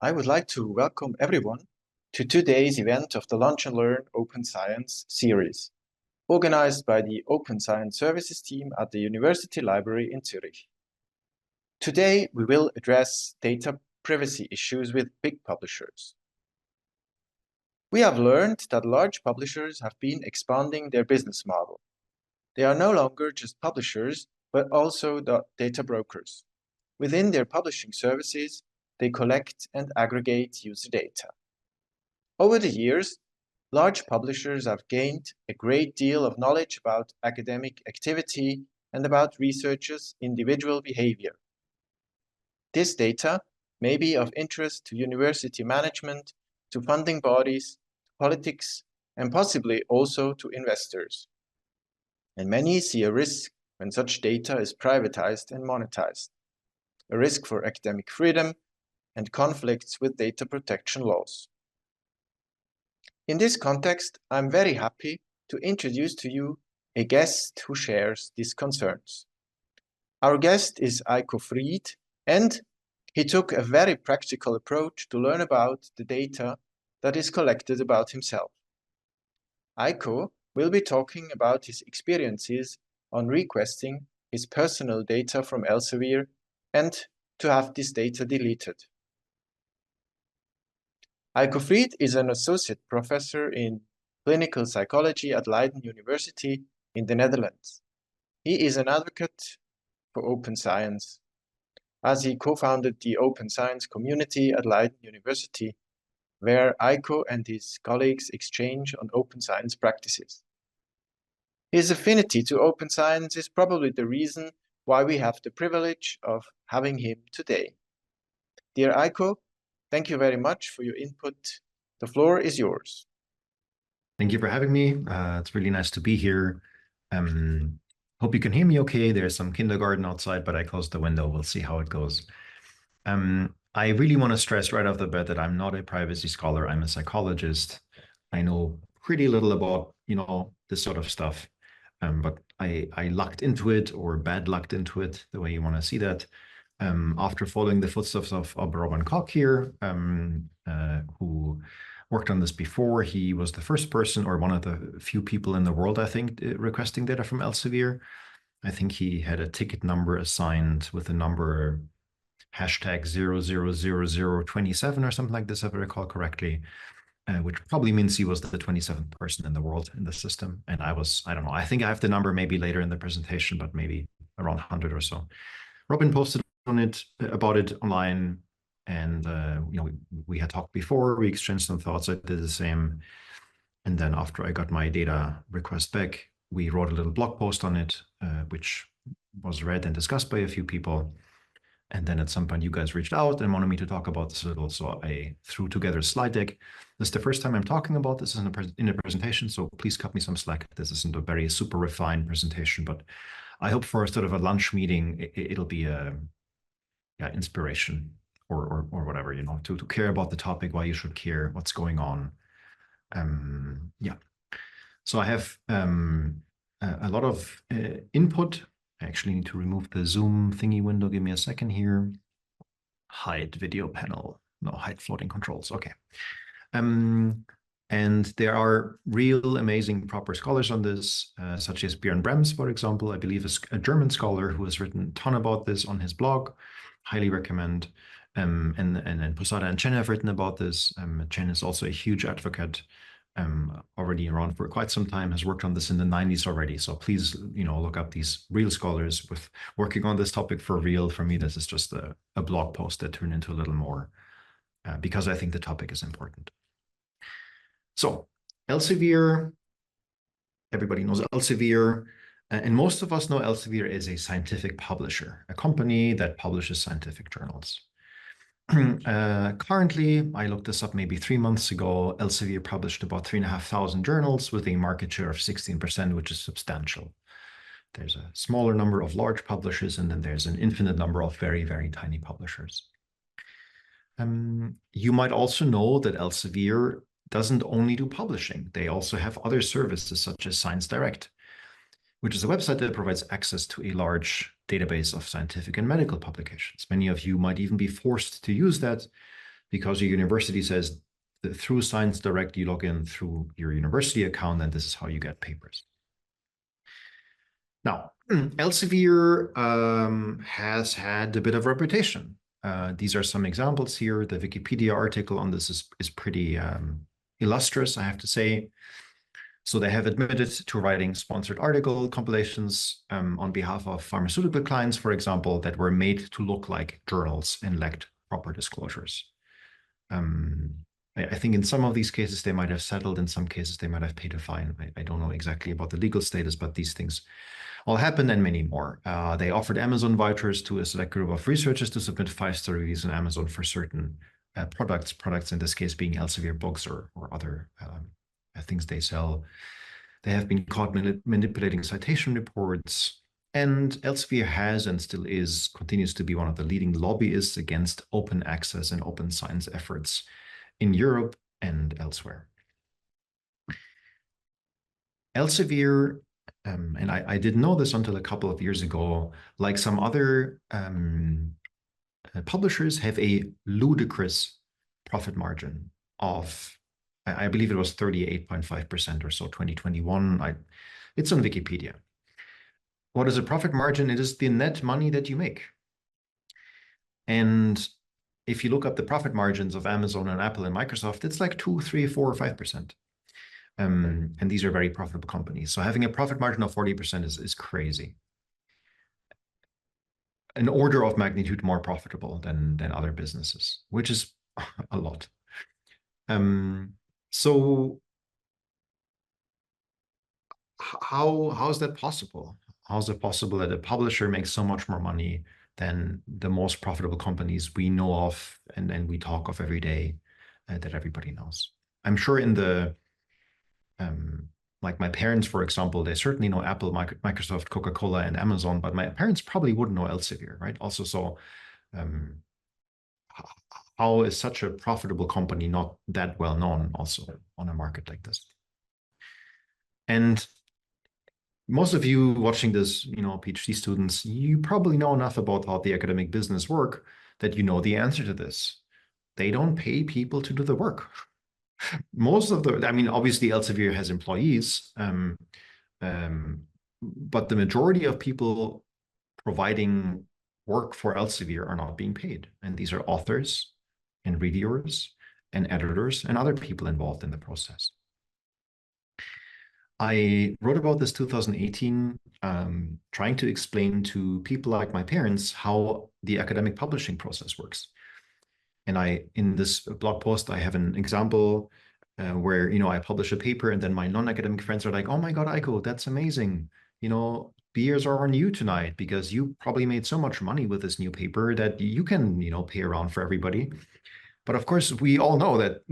I would like to welcome everyone to today's event of the Lunch and Learn Open Science series, organized by the Open Science Services team at the University Library in Zurich. Today, we will address data privacy issues with big publishers. We have learned that large publishers have been expanding their business model. They are no longer just publishers, but also the data brokers. Within their publishing services, they collect and aggregate user data. Over the years, large publishers have gained a great deal of knowledge about academic activity and about researchers' individual behavior. This data may be of interest to university management, to funding bodies, to politics, and possibly also to investors. And many see a risk when such data is privatized and monetized, a risk for academic freedom and conflicts with data protection laws. In this context, I'm very happy to introduce to you a guest who shares these concerns. Our guest is Eiko Fried, and he took a very practical approach to learn about the data that is collected about himself. Eiko will be talking about his experiences on requesting his personal data from Elsevier and to have this data deleted. Eiko Fried is an associate professor in clinical psychology at Leiden University in the Netherlands. He is an advocate for open science, as he co-founded the open science community at Leiden University, where Eiko and his colleagues exchange on open science practices. His affinity to open science is probably the reason why we have the privilege of having him today. Dear Eiko, thank you very much for your input. The floor is yours. Thank you for having me. It's really nice to be here. Hope you can hear me okay. There's some kindergarten outside, but I closed the window. We'll see how it goes. I really want to stress right off the bat that I'm not a privacy scholar. I'm a psychologist. I know pretty little about, this sort of stuff. But I lucked into it, or bad lucked into it, the way you want to see that. After following the footsteps of Robin Kok here, who worked on this before. He was the first person, or one of the few people in the world, I think, requesting data from Elsevier. I think he had a ticket number assigned with the number hashtag 000027 or something like this, if I recall correctly, which probably means he was the 27th person in the world in the system. And I don't know, I think I have the number maybe later in the presentation, but maybe around 100 or so. Robin posted about it online, and we had talked before, we exchanged some thoughts, I did the same. And then after I got my data request back, we wrote a little blog post on it, which was read and discussed by a few people. And then at some point you guys reached out and wanted me to talk about this a little, so I threw together a slide deck. This is the first time I'm talking about this in a presentation, so please cut me some slack. This isn't a very super refined presentation, but I hope for sort of a lunch meeting, it'll be a inspiration or whatever, to care about the topic, why you should care, what's going on. So I have a lot of input. I actually need to remove the Zoom thingy window. Give me a second here. Hide video panel. No, hide floating controls. Okay. And there are real amazing proper scholars on this, such as Björn Brems, for example. I believe is a German scholar who has written a ton about this on his blog. Highly recommend. And Posada and Chen have written about this. Chen is also a huge advocate, already around for quite some time, has worked on this in the 90s already. So please, look up these real scholars with working on this topic for real. For me, this is just a blog post that turned into a little more, because I think the topic is important. So Elsevier, everybody knows Elsevier. And most of us know Elsevier as a scientific publisher, a company that publishes scientific journals. Currently, I looked this up maybe 3 months ago, Elsevier published about 3,500 journals with a market share of 16%, which is substantial. There's a smaller number of large publishers, and then there's an infinite number of very, very tiny publishers. You might also know that Elsevier doesn't only do publishing. They also have other services such as Science Direct, which is a website that provides access to a large database of scientific and medical publications. Many of you might even be forced to use that because your university says that through Science Direct, you log in through your university account, and this is how you get papers. Now, Elsevier has had a bit of reputation. These are some examples here. The Wikipedia article on this is pretty illustrious, I have to say. So they have admitted to writing sponsored article compilations on behalf of pharmaceutical clients, for example, that were made to look like journals and lacked proper disclosures. I think in some of these cases, they might have settled. In some cases, they might have paid a fine. I don't know exactly about the legal status, but these things all happened and many more. They offered Amazon vouchers to a select group of researchers to submit 5-star reviews on Amazon for certain products in this case being Elsevier books or other things they sell. They have been caught manipulating citation reports, and Elsevier has and still continues to be one of the leading lobbyists against open access and open science efforts in Europe and elsewhere. Elsevier, and I didn't know this until a couple of years ago, like some other publishers, have a ludicrous profit margin of, I believe it was 38.5% or so, 2021. It's on Wikipedia. What is a profit margin? It is the net money that you make. And if you look up the profit margins of Amazon and Apple and Microsoft, it's like 2, 3, 4, 5%. And these are very profitable companies. So having a profit margin of 40% is crazy. An order of magnitude more profitable than other businesses, which is a lot. So how is that possible? How is it possible that a publisher makes so much more money than the most profitable companies we know of and we talk of every day that everybody knows? I'm sure in the like my parents, for example, they certainly know Apple, Microsoft, Coca-Cola, and Amazon, but my parents probably wouldn't know Elsevier, right? Also, so how is such a profitable company not that well known also on a market like this? And most of you watching this, PhD students, you probably know enough about how the academic business work that you know the answer to this. They don't pay people to do the work. Most of obviously Elsevier has employees, but the majority of people providing work for Elsevier are not being paid. And these are authors and reviewers and editors and other people involved in the process. I wrote about this 2018, trying to explain to people like my parents how the academic publishing process works. And in this blog post, I have an example where, I publish a paper and then my non-academic friends are like, oh my God, Aiko, that's amazing. Beers are on you tonight because you probably made so much money with this new paper that you can, pay around for everybody. But of course, we all know that,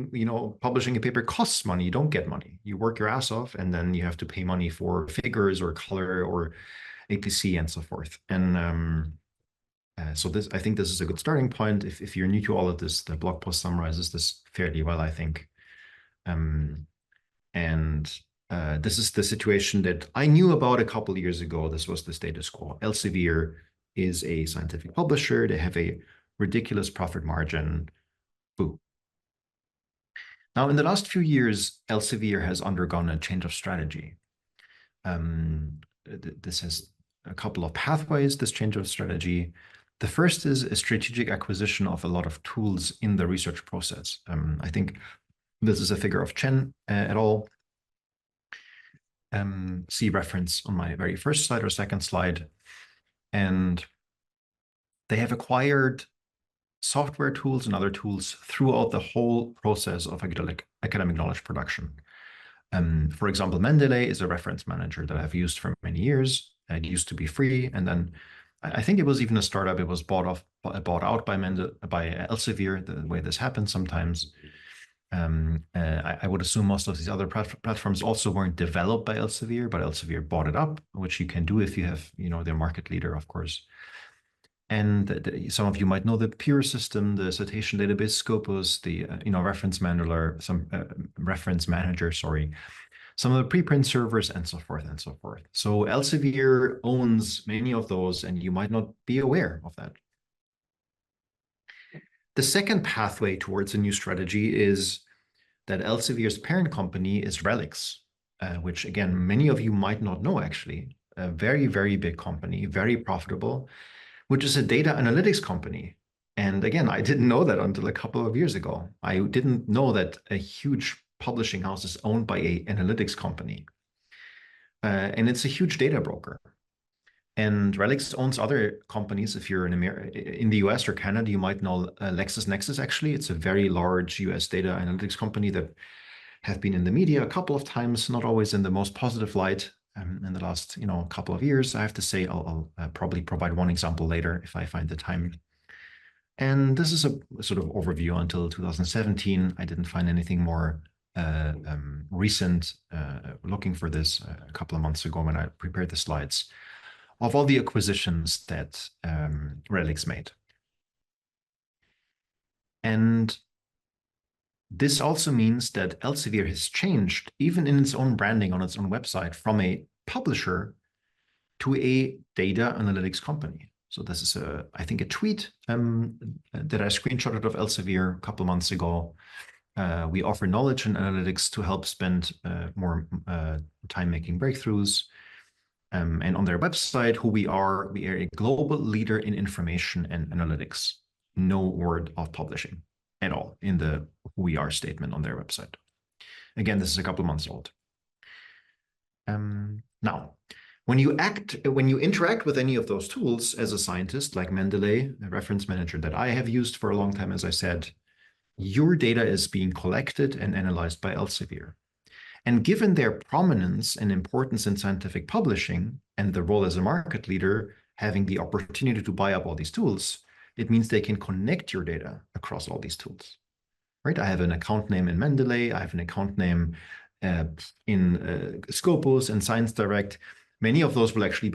publishing a paper costs money. You don't get money. You work your ass off and then you have to pay money for figures or color or APC and so forth. And so I think this is a good starting point. If you're new to all of this, the blog post summarizes this fairly well, I think. This is the situation that I knew about a couple of years ago. This was the status quo. Elsevier is a scientific publisher. They have a ridiculous profit margin. Boo. Now, in the last few years, Elsevier has undergone a change of strategy. This has a couple of pathways, this change of strategy. The first is a strategic acquisition of a lot of tools in the research process. I think this is a figure of Chen et al. See reference on my very first slide or second slide. And they have acquired software tools and other tools throughout the whole process of academic knowledge production. For example, Mendeley is a reference manager that I've used for many years. It used to be free, and then I think it was even a startup. It was bought out by Elsevier, the way this happens sometimes. I would assume most of these other platforms also weren't developed by Elsevier, but Elsevier bought it up, which you can do if you have, their market leader, of course. And some of you might know the Pure system, the citation database Scopus, the reference manager, sorry, some of the preprint servers, and so forth and so forth. So Elsevier owns many of those, and you might not be aware of that. The second pathway towards a new strategy is that Elsevier's parent company is Relics, which again, many of you might not know actually. A very, very big company, very profitable, which is a data analytics company. And again, I didn't know that until a couple of years ago. I didn't know that a huge publishing house is owned by an analytics company. And it's a huge data broker. And Relics owns other companies. If you're in the US or Canada, you might know LexisNexis, actually. It's a very large US data analytics company that have been in the media a couple of times, not always in the most positive light in the last couple of years. I have to say, I'll probably provide one example later if I find the time. And this is a sort of overview until 2017. I didn't find anything more recent looking for this a couple of months ago when I prepared the slides of all the acquisitions that Relics made. And this also means that Elsevier has changed, even in its own branding on its own website, from a publisher to a data analytics company. So this is, I think, a tweet that I screenshotted of Elsevier a couple of months ago. We offer knowledge and analytics to help spend more time making breakthroughs. And on their website, who we are a global leader in information and analytics. No word of publishing at all in the who we are statement on their website. Again, this is a couple months old. Now, when you interact with any of those tools as a scientist, like Mendeley, a reference manager that I have used for a long time, as I said, your data is being collected and analyzed by Elsevier. And given their prominence and importance in scientific publishing and the role as a market leader, having the opportunity to buy up all these tools, it means they can connect your data across all these tools, right? I have an account name in Mendeley. I have an account name in Scopus and Science Direct. Many of those will actually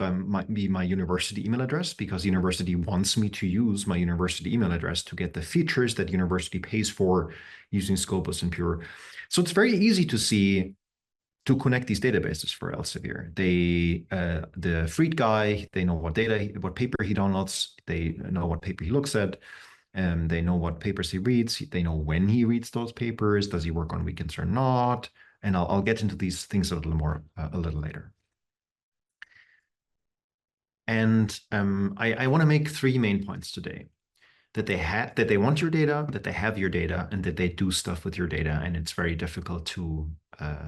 be my university email address because university wants me to use my university email address to get the features that university pays for using Scopus and Pure. So it's very easy to see to connect these databases for Elsevier. The Freed guy, they know what paper he downloads, they know what paper he looks at, they know what papers he reads, they know when he reads those papers, does he work on weekends or not, and I'll get into these things a little later. And I want to make three main points today. That they want your data, that they have your data, and that they do stuff with your data, and it's very difficult to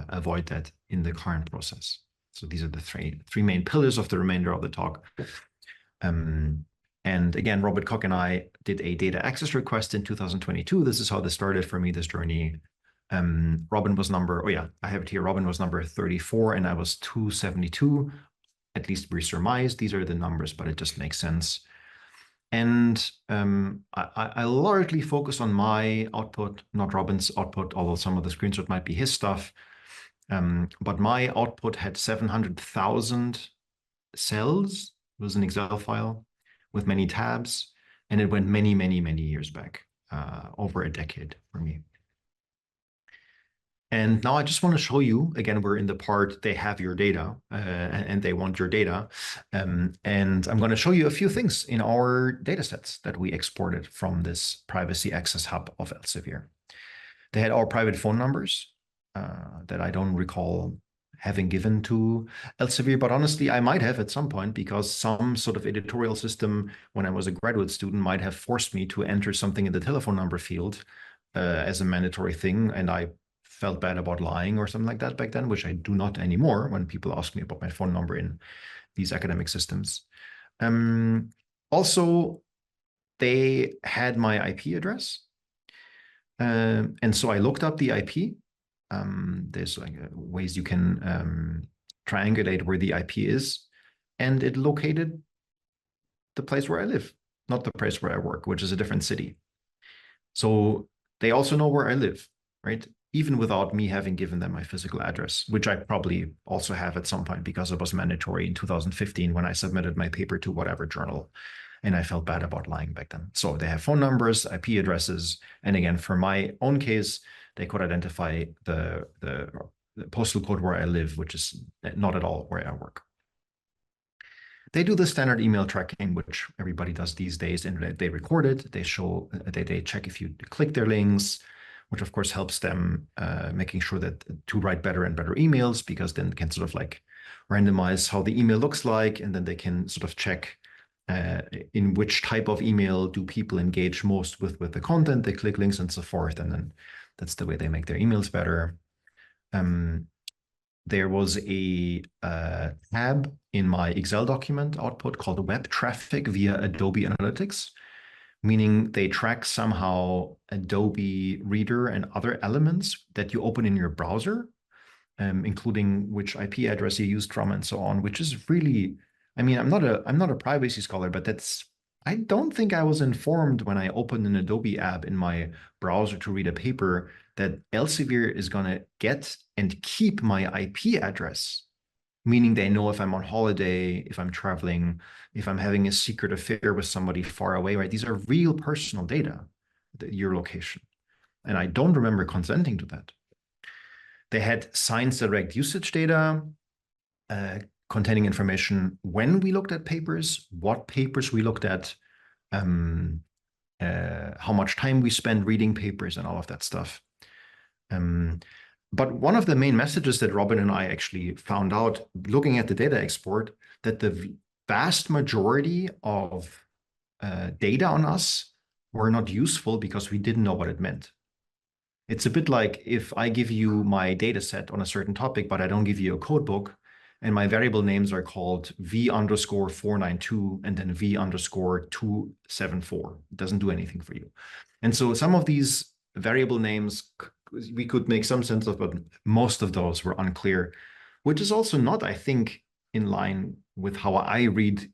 avoid that in the current process. So these are the three main pillars of the remainder of the talk. And again, Robert Kok and I did a data access request in 2022. This is how this started for me, this journey. Robin was I have it here. Robin was number 34, and I was 272. At least we surmise these are the numbers, but it just makes sense. And I largely focus on my output, not Robin's output, although some of the screenshot might be his stuff. But my output had 700,000 cells. It was an Excel file with many tabs, and it went many, many, many years back, over a decade for me. And now I just want to show you, again, we're in the part, they have your data and they want your data. And I'm going to show you a few things in our data sets that we exported from this privacy access hub of Elsevier. They had our private phone numbers that I don't recall having given to Elsevier, but honestly, I might have at some point because some sort of editorial system when I was a graduate student might have forced me to enter something in the telephone number field as a mandatory thing. And I felt bad about lying or something like that back then, which I do not anymore when people ask me about my phone number in these academic systems. Also, they had my IP address. And so I looked up the IP. There's ways you can triangulate where the IP is, and it located the place where I live, not the place where I work, which is a different city. So they also know where I live, right? Even without me having given them my physical address, which I probably also have at some point because it was mandatory in 2015 when I submitted my paper to whatever journal, and I felt bad about lying back then. So they have phone numbers, IP addresses, and again, for my own case, they could identify the postal code where I live, which is not at all where I work. They do the standard email tracking, which everybody does these days, and they record it. They show, they check if you click their links, which of course helps them making sure that to write better and better emails, because then can sort of like randomize how the email looks like, and then they can sort of check in which type of email do people engage most with the content. They click links and so forth, and then that's the way they make their emails better. There was a tab in my Excel document output called web traffic via Adobe Analytics, meaning they track somehow Adobe Reader and other elements that you open in your browser, including which IP address you used from and so on, which is really, I mean, I'm not a privacy scholar, but I don't think I was informed when I opened an Adobe app in my browser to read a paper that Elsevier is going to get and keep my IP address, meaning they know if I'm on holiday, if I'm traveling, if I'm having a secret affair with somebody far away, right? These are real personal data, your location. And I don't remember consenting to that. They had science direct usage data containing information when we looked at papers, what papers we looked at, how much time we spend reading papers and all of that stuff. But one of the main messages that Robin and I actually found out looking at the data export, that the vast majority of data on us were not useful because we didn't know what it meant. It's a bit like if I give you my data set on a certain topic, but I don't give you a code book, and my variable names are called v_492 and then v_274. It doesn't do anything for you. And so some of these variable names we could make some sense of, but most of those were unclear, which is also not, I think, in line with how I read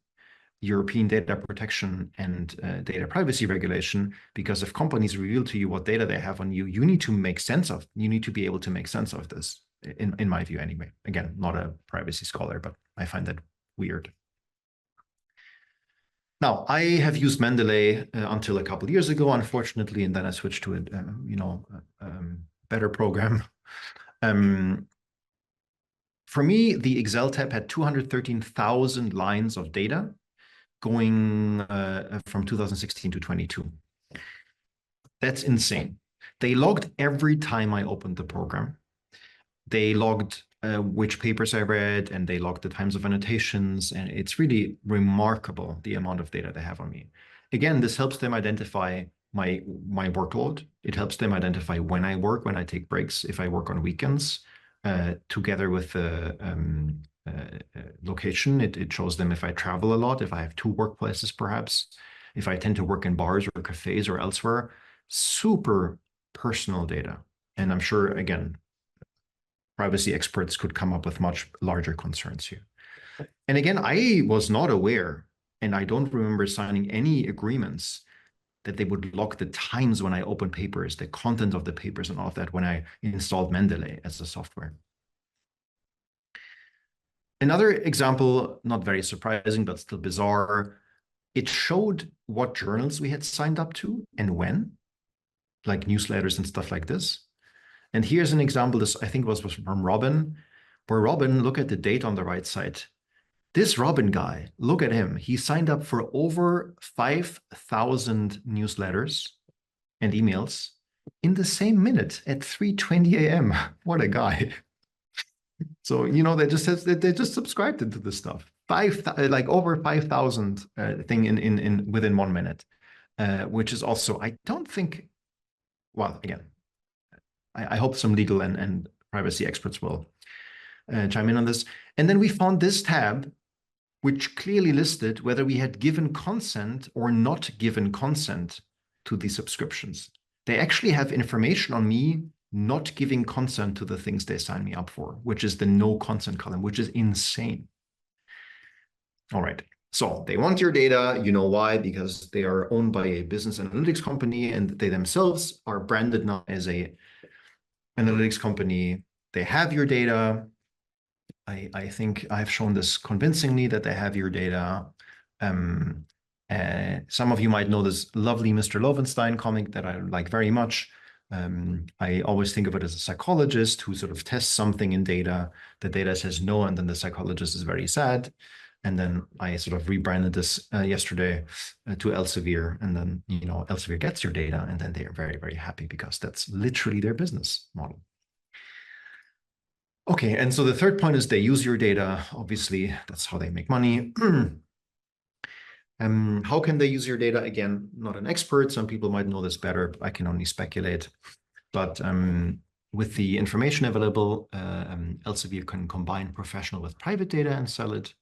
European data protection and data privacy regulation, because if companies reveal to you what data they have on you, you need to make sense of, you need to be able to make sense of this, in my view anyway. Again, not a privacy scholar, but I find that weird. Now, I have used Mendeley until a couple of years ago, unfortunately, and then I switched to a better program. For me, the Excel tab had 213,000 lines of data going from 2016 to 22. That's insane. They logged every time I opened the program. They logged which papers I read, and they logged the times of annotations, and it's really remarkable the amount of data they have on me. Again, this helps them identify my workload. It helps them identify when I work, when I take breaks, if I work on weekends, together with the location. It shows them if I travel a lot, if I have two workplaces perhaps, if I tend to work in bars or cafes or elsewhere. Super personal data. And I'm sure, again, privacy experts could come up with much larger concerns here. And again, I was not aware, and I don't remember signing any agreements that they would log the times when I open papers, the content of the papers and all of that when I installed Mendeley as a software. Another example, not very surprising, but still bizarre, it showed what journals we had signed up to and when, like newsletters and stuff like this. And here's an example, this I think was from Robin, where Robin, look at the date on the right side. This Robin guy, look at him. He signed up for over 5,000 newsletters and emails in the same minute at 3:20 a.m. What a guy. So, you know, they just subscribed into this stuff. Like over 5,000 thing within 1 minute, which is also, I don't think, well, again, I hope some legal and privacy experts will chime in on this. And then we found this tab, which clearly listed whether we had given consent or not given consent to these subscriptions. They actually have information on me not giving consent to the things they sign me up for, which is the no consent column, which is insane. All right. So they want your data. You know why? Because they are owned by a business analytics company, and they themselves are branded now as a analytics company. They have your data. I think I've shown this convincingly that they have your data. Some of you might know this lovely Mr. Lovenstein comic that I like very much. I always think of it as a psychologist who sort of tests something in data. The data says no, and then the psychologist is very sad. And then I sort of rebranded this yesterday to Elsevier. And then, Elsevier gets your data, and then they are very, very happy because that's literally their business model. Okay, and so the third point is they use your data. Obviously, that's how they make money. How can they use your data? Again, not an expert. Some people might know this better. I can only speculate. But with the information available, Elsevier can combine professional with private data and sell it.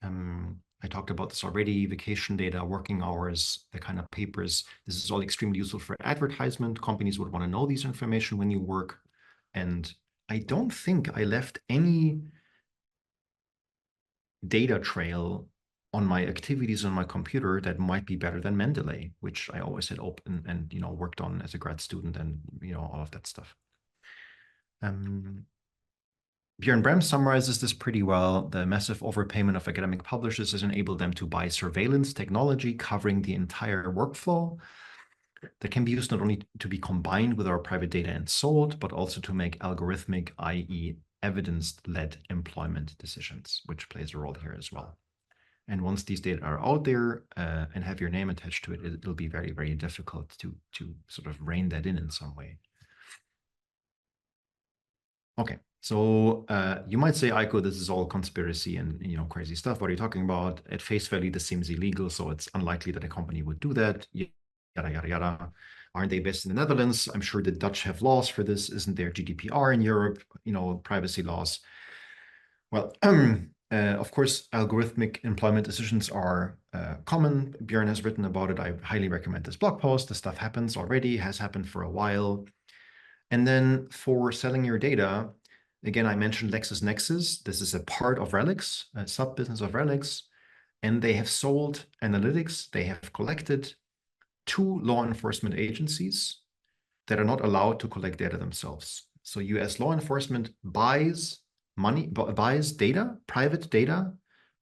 I talked about this already, vacation data, working hours, the kind of papers. This is all extremely useful for advertisement. Companies would want to know these information when you work. And I don't think I left any data trail on my activities on my computer that might be better than Mendeley, which I always had open and worked on as a grad student, and all of that stuff. Björn Brehm summarizes this pretty well. The massive overpayment of academic publishers has enabled them to buy surveillance technology covering the entire workflow that can be used not only to be combined with our private data and sold, but also to make algorithmic, i.e. evidence-led employment decisions, which plays a role here as well. And once these data are out there and have your name attached to it, it'll be very, very difficult to sort of rein that in some way. Okay, so you might say, Aiko, this is all conspiracy and crazy stuff. What are you talking about? At face value, this seems illegal, so it's unlikely that a company would do that. Yada, yada, yada. Aren't they based in the Netherlands? I'm sure the Dutch have laws for this. Isn't there GDPR in Europe, privacy laws? Well, of course, algorithmic employment decisions are common. Björn has written about it. I highly recommend this blog post. The stuff happens already, has happened for a while. And then for selling your data, again, I mentioned LexisNexis. This is a part of Relics, a sub-business of Relics. And they have sold analytics. They have collected to law enforcement agencies that are not allowed to collect data themselves. So US law enforcement buys data, private data,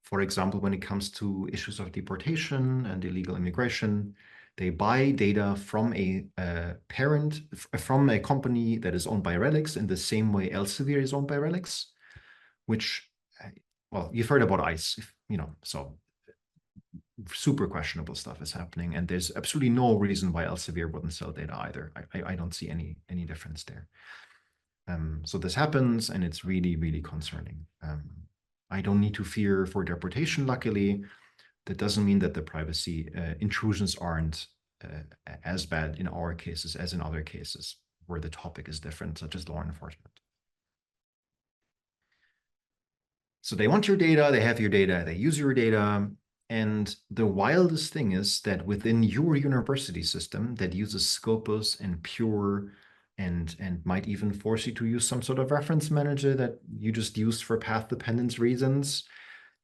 for example, when it comes to issues of deportation and illegal immigration. They buy data from a from a company that is owned by Relics in the same way Elsevier is owned by Relics, which, well, you've heard about ICE, so super questionable stuff is happening, and there's absolutely no reason why Elsevier wouldn't sell data either. I don't see any difference there. So this happens, and it's really, really concerning. I don't need to fear for deportation, luckily. That doesn't mean that the privacy intrusions aren't as bad in our cases as in other cases where the topic is different, such as law enforcement. So they want your data, they have your data, they use your data. And the wildest thing is that within your university system that uses Scopus and Pure and might even force you to use some sort of reference manager that you just used for path dependence reasons,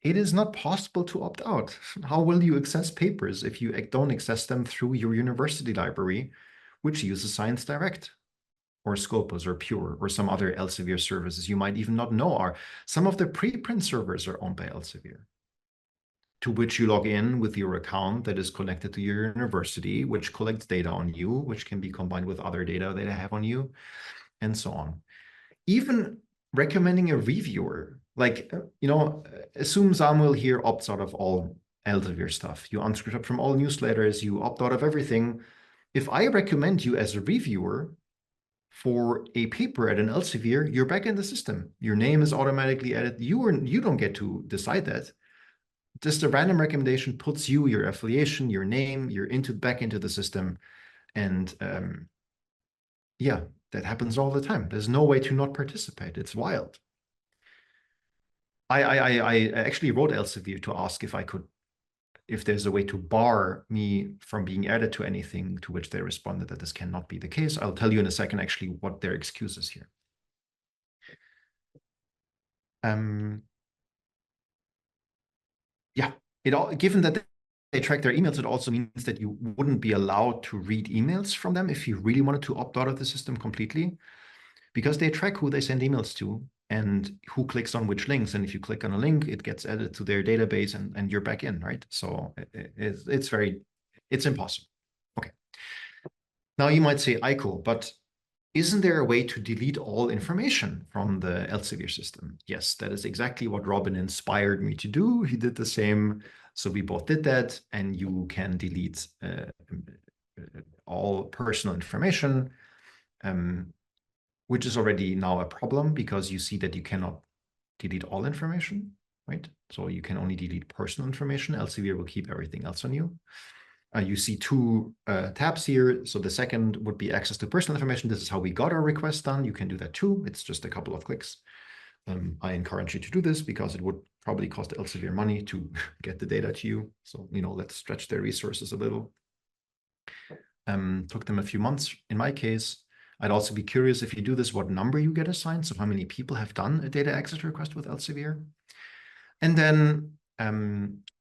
it is not possible to opt out. How will you access papers if you don't access them through your university library, which uses Science Direct or Scopus or Pure or some other Elsevier services you might even not know are? Some of the preprint servers are owned by Elsevier, to which you log in with your account that is connected to your university, which collects data on you, which can be combined with other data that I have on you, and so on. Even recommending a reviewer, like, assume Samuel here opts out of all Elsevier stuff. You unsubscribe from all newsletters, you opt out of everything. If I recommend you as a reviewer for a paper at an Elsevier, you're back in the system. Your name is automatically added. You don't get to decide that. Just a random recommendation puts you, your affiliation, your name, you're back into the system. And yeah, that happens all the time. There's no way to not participate. It's wild. I actually wrote Elsevier to ask if there's a way to bar me from being added to anything, to which they responded that this cannot be the case. I'll tell you in a second actually what their excuse is here. Yeah, given that they track their emails, it also means that you wouldn't be allowed to read emails from them if you really wanted to opt out of the system completely, because they track who they send emails to and who clicks on which links. And if you click on a link, it gets added to their database and you're back in, right? So it's impossible. Okay. Now you might say, Aiko, but isn't there a way to delete all information from the Elsevier system? Yes, that is exactly what Robin inspired me to do. He did the same. So we both did that, and you can delete all personal information, which is already now a problem because you see that you cannot delete all information, right? So you can only delete personal information. Elsevier will keep everything else on you. You see two tabs here. So the second would be access to personal information. This is how we got our request done. You can do that too. It's just a couple of clicks. I encourage you to do this because it would probably cost Elsevier money to get the data to you. So, let's stretch their resources a little. Took them a few months. In my case, I'd also be curious if you do this, what number you get assigned. So how many people have done a data access request with Elsevier. And then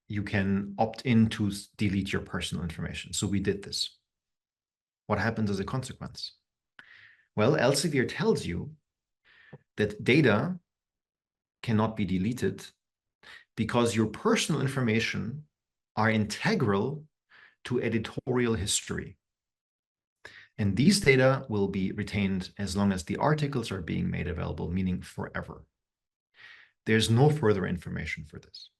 you can opt in to delete your personal information. So we did this. What happens as a consequence? Well, Elsevier tells you that data cannot be deleted because your personal information are integral to editorial history. And these data will be retained as long as the articles are being made available, meaning forever. There's no further information for this.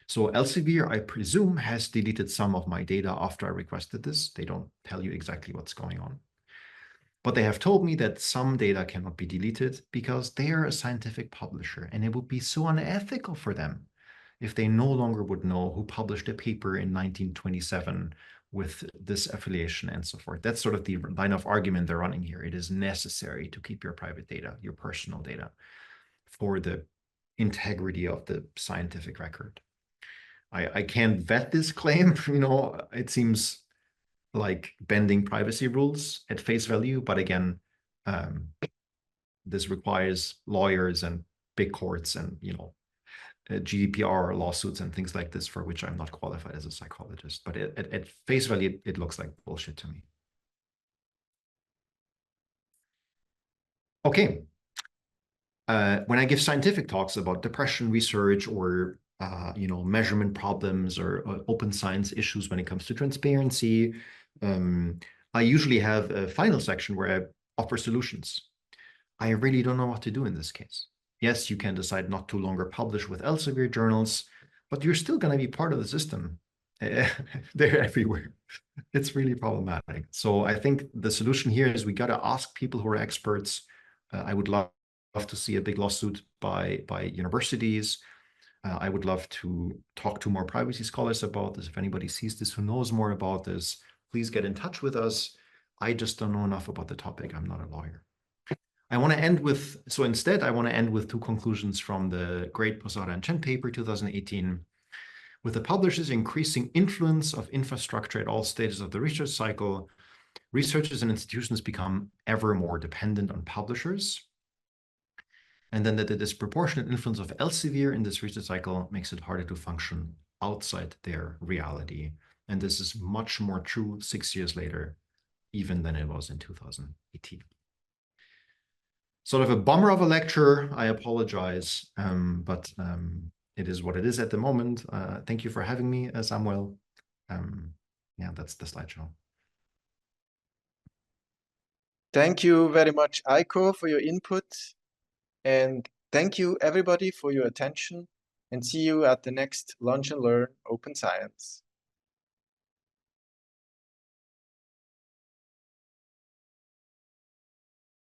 So Elsevier, I presume, has deleted some of my data after I requested this. They don't tell you exactly what's going on. But they have told me that some data cannot be deleted because they are a scientific publisher, and it would be so unethical for them if they no longer would know who published a paper in 1927 with this affiliation and so forth. That's sort of the line of argument they're running here. It is necessary to keep your private data, your personal data, for the integrity of the scientific record. I can't vet this claim. It seems like bending privacy rules at face value. But again, this requires lawyers and big courts and, GDPR lawsuits and things like this, for which I'm not qualified as a psychologist. But at face value, it looks like bullshit to me. Okay. When I give scientific talks about depression research or measurement problems or open science issues when it comes to transparency, I usually have a final section where I offer solutions. I really don't know what to do in this case. Yes, you can decide not to longer publish with Elsevier journals, but you're still going to be part of the system. They're everywhere. It's really problematic. So I think the solution here is we got to ask people who are experts. I would love to see a big lawsuit by universities. I would love to talk to more privacy scholars about this. If anybody sees this who knows more about this, please get in touch with us. I just don't know enough about the topic. I'm not a lawyer. I want to end with two conclusions from the great Posada and Chen paper 2018. With the publisher's increasing influence of infrastructure at all stages of the research cycle, researchers and institutions become ever more dependent on publishers. And then that the disproportionate influence of Elsevier in this research cycle makes it harder to function outside their reality. And this is much more true 6 years later, even than it was in 2018. Sort of a bummer of a lecture, I apologize, but it is what it is at the moment. Thank you for having me, Samuel. Yeah, that's the slideshow. Thank you very much, Eiko, for your input. And thank you, everybody, for your attention. And see you at the next Lunch and Learn Open Science.